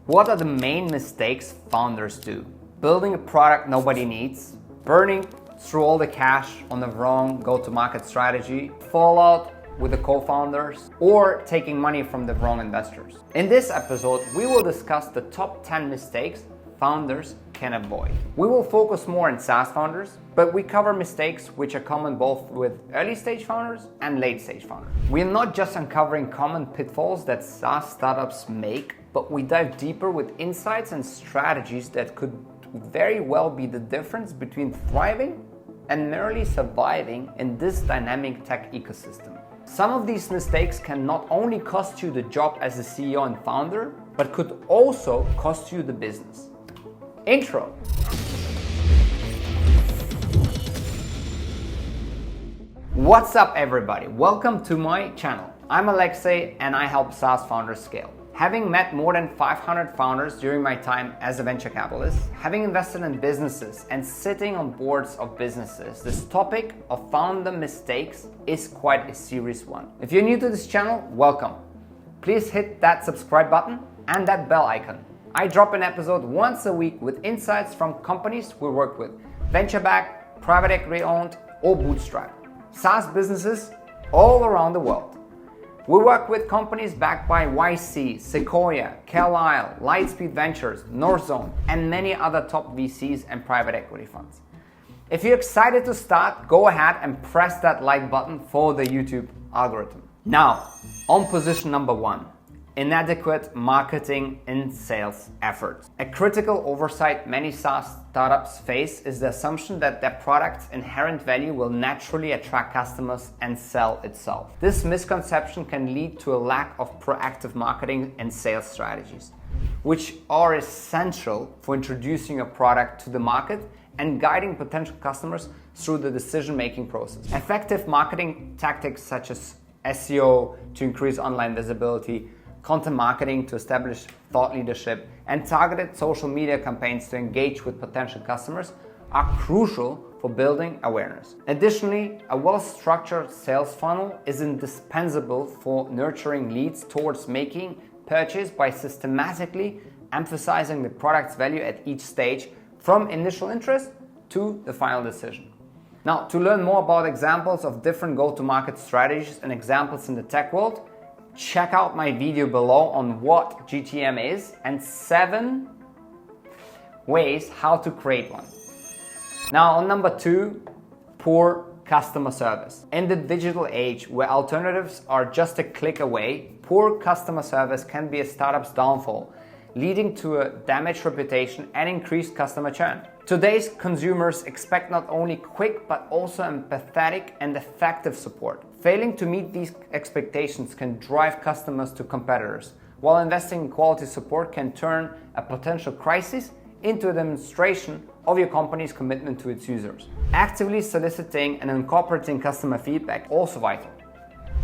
What are the main mistakes founders do? Building a product nobody needs, burning through all the cash on the wrong go-to-market strategy, fallout with the co-founders, or taking money from the wrong investors. In this episode, we will discuss the top 10 mistakes founders can avoid. We will focus more on SaaS founders, but we cover mistakes which are common both with early stage founders and late stage founders. We are not just uncovering common pitfalls that SaaS startups make, but we dive deeper with insights and strategies that could very well be the difference between thriving and merely surviving in this dynamic tech ecosystem. Some of these mistakes can not only cost you the job as a CEO and founder, but could also cost you the business. Intro. What's up everybody? Welcome to my channel. I'm Alexej and I help SaaS founders scale. Having met more than 500 founders during my time as a venture capitalist, having invested in businesses and sitting on boards of businesses, this topic of founder mistakes is quite a serious one. If you're new to this channel, welcome. Please hit that subscribe button and that bell icon. I drop an episode once a week with insights from companies we work with, venture-backed, private equity-owned, or bootstrap. SaaS businesses all around the world. We work with companies backed by YC, Sequoia, Carlyle, Lightspeed Ventures, Northzone, and many other top VCs and private equity funds. If you're excited to start, go ahead and press that like button for the YouTube algorithm. Now, on position number 1. Inadequate marketing and sales efforts. A critical oversight many SaaS startups face is the assumption that their product's inherent value will naturally attract customers and sell itself. This misconception can lead to a lack of proactive marketing and sales strategies, which are essential for introducing a product to the market and guiding potential customers through the decision-making process. Effective marketing tactics such as SEO to increase online visibility, content marketing to establish thought leadership, and targeted social media campaigns to engage with potential customers are crucial for building awareness. Additionally, a well-structured sales funnel is indispensable for nurturing leads towards making purchase by systematically emphasizing the product's value at each stage, from initial interest to the final decision. Now, to learn more about examples of different go-to-market strategies and examples in the tech world, check out my video below on what GTM is and 7 ways how to create one. Now on number 2, poor customer service. In the digital age where alternatives are just a click away, poor customer service can be a startup's downfall, leading to a damaged reputation and increased customer churn. Today's consumers expect not only quick but also empathetic and effective support. Failing to meet these expectations can drive customers to competitors, while investing in quality support can turn a potential crisis into a demonstration of your company's commitment to its users. Actively soliciting and incorporating customer feedback is also vital,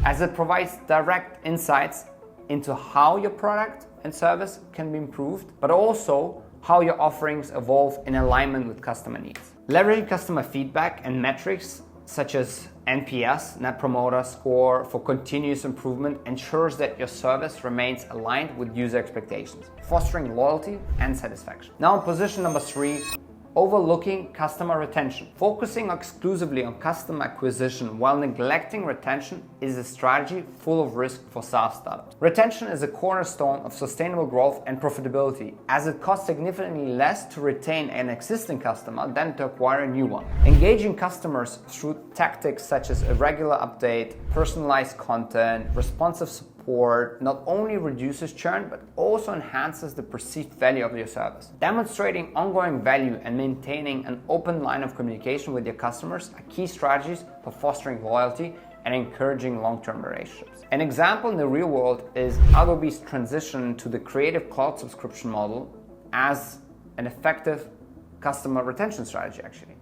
as it provides direct insights into how your product and service can be improved, but also how your offerings evolve in alignment with customer needs. Leveraging customer feedback and metrics such as NPS, Net Promoter Score, for continuous improvement ensures that your service remains aligned with user expectations, fostering loyalty and satisfaction. Now in position number 3, overlooking customer retention. Focusing exclusively on customer acquisition while neglecting retention is a strategy full of risk for SaaS startups. Retention is a cornerstone of sustainable growth and profitability, as it costs significantly less to retain an existing customer than to acquire a new one. Engaging customers through tactics such as a regular update, personalized content, responsive support not only reduces churn but also enhances the perceived value of your service. Demonstrating ongoing value and maintaining an open line of communication with your customers are key strategies for fostering loyalty and encouraging long-term relationships. An example in the real world is Adobe's transition to the Creative Cloud subscription model as an effective customer retention strategy actually.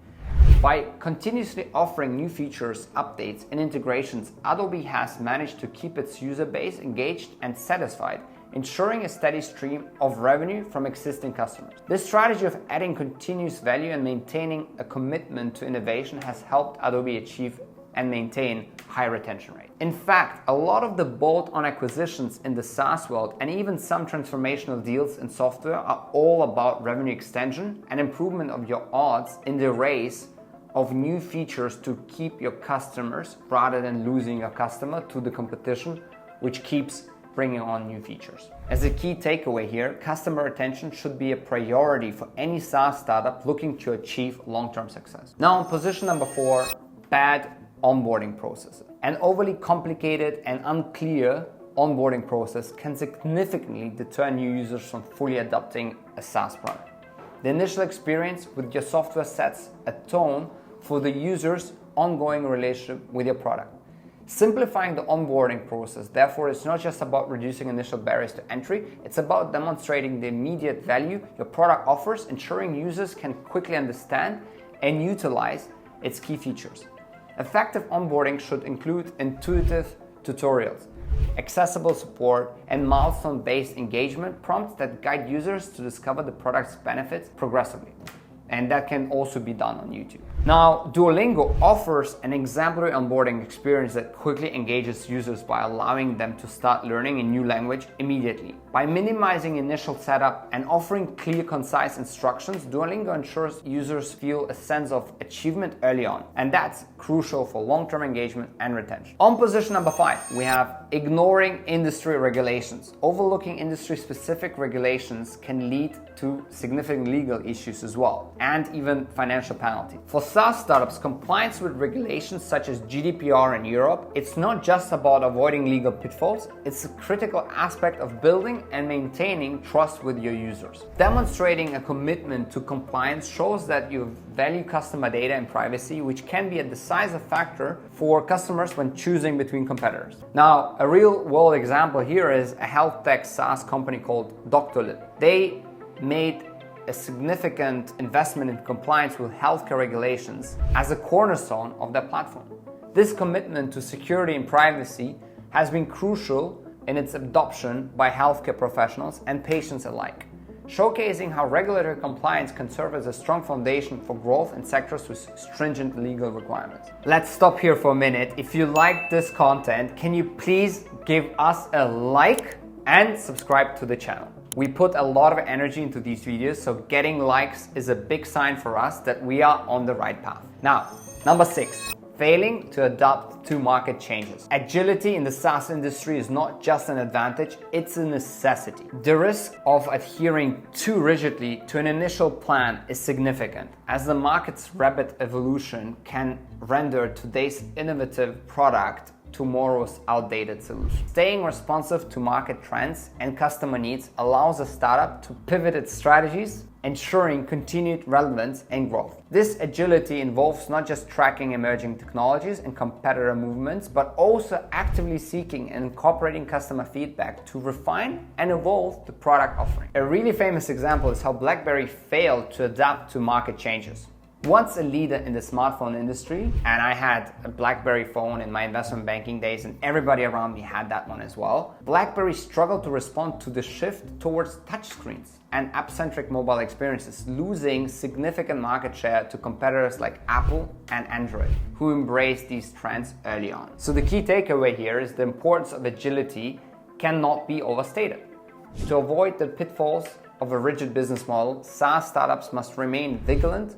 By continuously offering new features, updates, and integrations, Adobe has managed to keep its user base engaged and satisfied, ensuring a steady stream of revenue from existing customers. This strategy of adding continuous value and maintaining a commitment to innovation has helped Adobe achieve and maintain high retention rate. In fact, a lot of the bolt-on acquisitions in the SaaS world and even some transformational deals in software are all about revenue extension and improvement of your odds in the race of new features to keep your customers rather than losing your customer to the competition, which keeps bringing on new features. As a key takeaway here, customer retention should be a priority for any SaaS startup looking to achieve long-term success. Now, on position number 4, bad onboarding processes. An overly complicated and unclear onboarding process can significantly deter new users from fully adopting a SaaS product. The initial experience with your software sets a tone for the user's ongoing relationship with your product. Simplifying the onboarding process, therefore, is not just about reducing initial barriers to entry, it's about demonstrating the immediate value your product offers, ensuring users can quickly understand and utilize its key features. Effective onboarding should include intuitive tutorials, accessible support, and milestone-based engagement prompts that guide users to discover the product's benefits progressively. And that can also be done on YouTube. Now, Duolingo offers an exemplary onboarding experience that quickly engages users by allowing them to start learning a new language immediately. By minimizing initial setup and offering clear, concise instructions, Duolingo ensures users feel a sense of achievement early on. And that's crucial for long-term engagement and retention. On position number 5, we have ignoring industry regulations. Overlooking industry-specific regulations can lead to significant legal issues as well, and even financial penalty. For SaaS startups, compliance with regulations such as GDPR in Europe, it's not just about avoiding legal pitfalls, it's a critical aspect of building and maintaining trust with your users. Demonstrating a commitment to compliance shows that you value customer data and privacy, which can be a decisive factor for customers when choosing between competitors. Now, a real-world example here is a health tech SaaS company called Doctolib. They made a significant investment in compliance with healthcare regulations as a cornerstone of their platform. This commitment to security and privacy has been crucial in its adoption by healthcare professionals and patients alike, showcasing how regulatory compliance can serve as a strong foundation for growth in sectors with stringent legal requirements. Let's stop here for a minute. If you like this content, can you please give us a like and subscribe to the channel? We put a lot of energy into these videos, so getting likes is a big sign for us that we are on the right path. Now, number 6, failing to adapt to market changes. Agility in the SaaS industry is not just an advantage, it's a necessity. The risk of adhering too rigidly to an initial plan is significant, as the market's rapid evolution can render today's innovative product tomorrow's outdated solution. Staying responsive to market trends and customer needs allows a startup to pivot its strategies, ensuring continued relevance and growth. This agility involves not just tracking emerging technologies and competitor movements, but also actively seeking and incorporating customer feedback to refine and evolve the product offering. A really famous example is how BlackBerry failed to adapt to market changes. Once a leader in the smartphone industry, and I had a BlackBerry phone in my investment banking days, and everybody around me had that one as well, BlackBerry struggled to respond to the shift towards touchscreens and app-centric mobile experiences, losing significant market share to competitors like Apple and Android, who embraced these trends early on. So the key takeaway here is the importance of agility cannot be overstated. To avoid the pitfalls of a rigid business model, SaaS startups must remain vigilant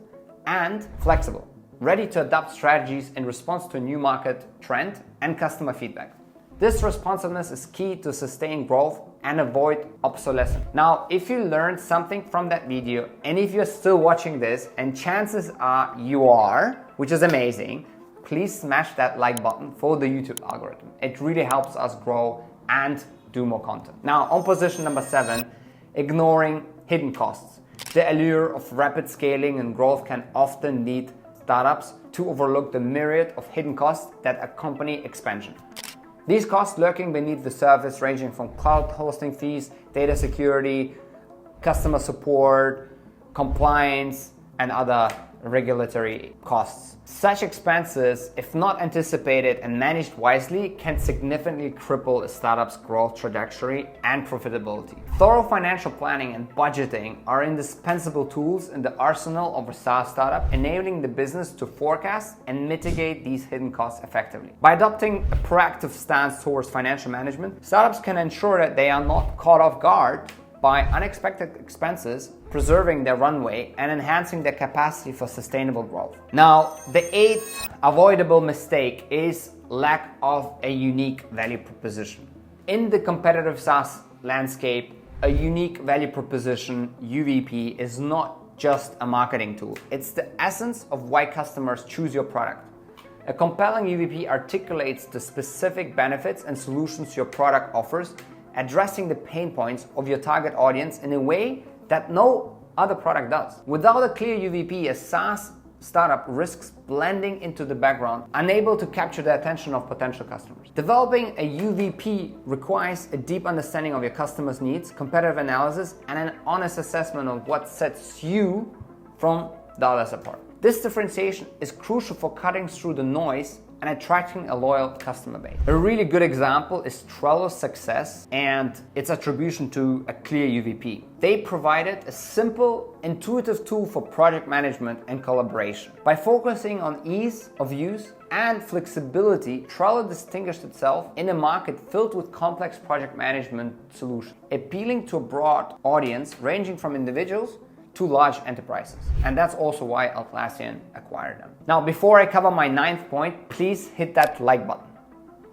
and flexible, ready to adapt strategies in response to a new market trend and customer feedback. This responsiveness is key to sustain growth and avoid obsolescence. Now, if you learned something from that video, and if you're still watching this, and chances are you are, which is amazing, please smash that like button for the YouTube algorithm. It really helps us grow and do more content. Now, on position number 7, ignoring hidden costs. The allure of rapid scaling and growth can often lead startups to overlook the myriad of hidden costs that accompany expansion. These costs lurking beneath the surface, ranging from cloud hosting fees, data security, customer support, compliance, and other regulatory costs. Such expenses, if not anticipated and managed wisely, can significantly cripple a startup's growth trajectory and profitability. Thorough financial planning and budgeting are indispensable tools in the arsenal of a SaaS startup, enabling the business to forecast and mitigate these hidden costs effectively. By adopting a proactive stance towards financial management, startups can ensure that they are not caught off guard by unexpected expenses, preserving their runway and enhancing their capacity for sustainable growth. Now, the eighth avoidable mistake is lack of a unique value proposition. In the competitive SaaS landscape, a unique value proposition, UVP, is not just a marketing tool. It's the essence of why customers choose your product. A compelling UVP articulates the specific benefits and solutions your product offers, addressing the pain points of your target audience in a way that no other product does. Without a clear UVP, a SaaS startup risks blending into the background, unable to capture the attention of potential customers. Developing a UVP requires a deep understanding of your customers' needs, competitive analysis, and an honest assessment of what sets you from the others apart. This differentiation is crucial for cutting through the noise and attracting a loyal customer base. A really good example is Trello's success and its attribution to a clear UVP. They provided a simple, intuitive tool for project management and collaboration. By focusing on ease of use and flexibility, Trello distinguished itself in a market filled with complex project management solutions, appealing to a broad audience ranging from individuals to large enterprises. And that's also why Atlassian acquired them. Now, before I cover my ninth point, please hit that like button.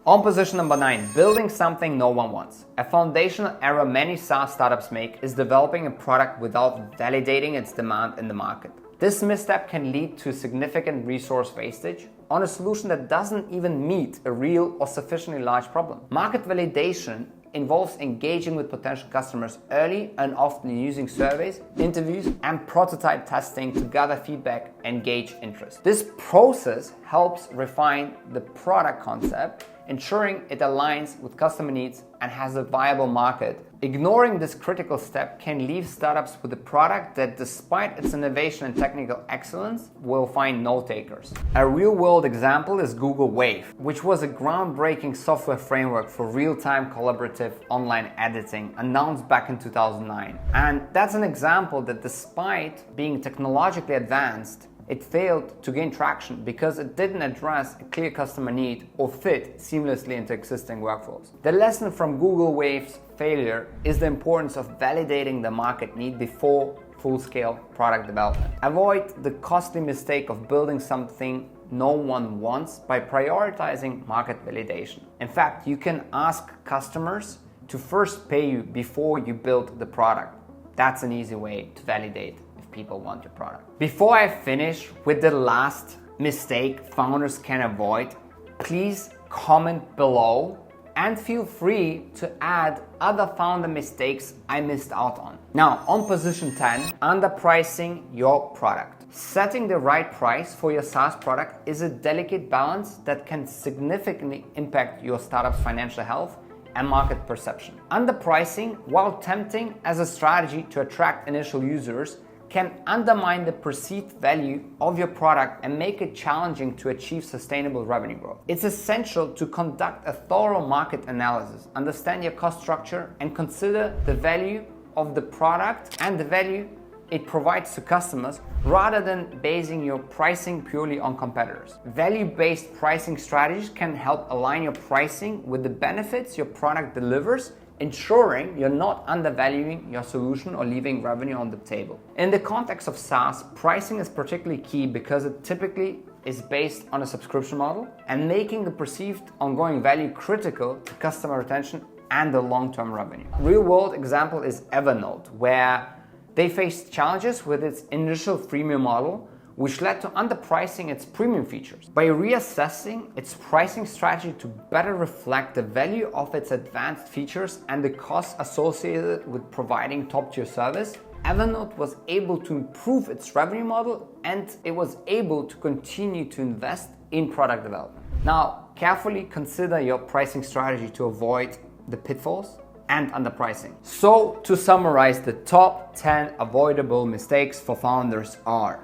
On position number 9, building something no one wants. A foundational error many SaaS startups make is developing a product without validating its demand in the market. This misstep can lead to significant resource wastage on a solution that doesn't even meet a real or sufficiently large problem. Market validation involves engaging with potential customers early and often using surveys, interviews, and prototype testing to gather feedback and gauge interest. This process helps refine the product concept, ensuring it aligns with customer needs and has a viable market. Ignoring this critical step can leave startups with a product that, despite its innovation and technical excellence, will find no takers. A real-world example is Google Wave, which was a groundbreaking software framework for real-time collaborative online editing announced back in 2009. And that's an example that, despite being technologically advanced, it failed to gain traction because it didn't address a clear customer need or fit seamlessly into existing workflows. The lesson from Google Wave's failure is the importance of validating the market need before full-scale product development. Avoid the costly mistake of building something no one wants by prioritizing market validation. In fact, you can ask customers to first pay you before you build the product. That's an easy way to validate people want your product. Before I finish with the last mistake founders can avoid, please comment below and feel free to add other founder mistakes I missed out on. Now, on position 10, underpricing your product. Setting the right price for your SaaS product is a delicate balance that can significantly impact your startup's financial health and market perception. Underpricing, while tempting as a strategy to attract initial users, can undermine the perceived value of your product and make it challenging to achieve sustainable revenue growth. It's essential to conduct a thorough market analysis, understand your cost structure, and consider the value of the product and the value it provides to customers rather than basing your pricing purely on competitors. Value-based pricing strategies can help align your pricing with the benefits your product delivers, ensuring you're not undervaluing your solution or leaving revenue on the table. In the context of SaaS, pricing is particularly key because it typically is based on a subscription model and making the perceived ongoing value critical to customer retention and the long-term revenue. Real-world example is Evernote, where they faced challenges with its initial freemium model, which led to underpricing its premium features. By reassessing its pricing strategy to better reflect the value of its advanced features and the costs associated with providing top-tier service, Evernote was able to improve its revenue model and it was able to continue to invest in product development. Now, carefully consider your pricing strategy to avoid the pitfalls and underpricing. So, to summarize, the top 10 avoidable mistakes for founders are: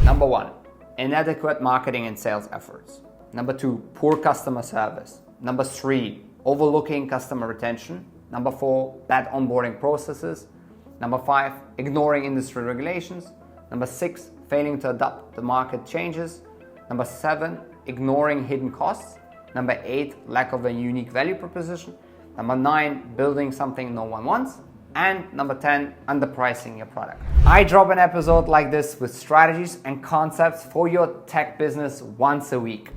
Number 1, inadequate marketing and sales efforts. Number 2, poor customer service. Number 3, overlooking customer retention. Number 4, bad onboarding processes. Number 5, ignoring industry regulations. Number 6, failing to adapt to market changes. Number 7, ignoring hidden costs. Number 8, lack of a unique value proposition. Number 9, building something no one wants. And number 10, underpricing your product. I drop an episode like this with strategies and concepts for your tech business once a week.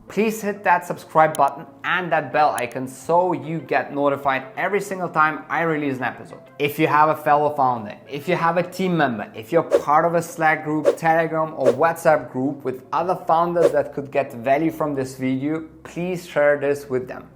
Please hit that subscribe button and that bell icon so you get notified every single time I release an episode. If you have a fellow founder, if you have a team member, if you're part of a Slack group, Telegram or WhatsApp group with other founders that could get value from this video, please share this with them.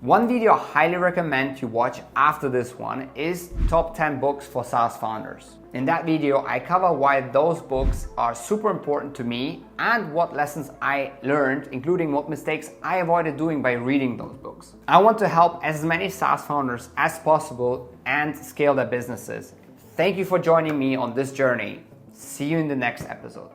One video I highly recommend you watch after this one is Top 10 Books for SaaS Founders. In that video, I cover why those books are super important to me and what lessons I learned, including what mistakes I avoided doing by reading those books. I want to help as many SaaS founders as possible and scale their businesses. Thank you for joining me on this journey. See you in the next episode.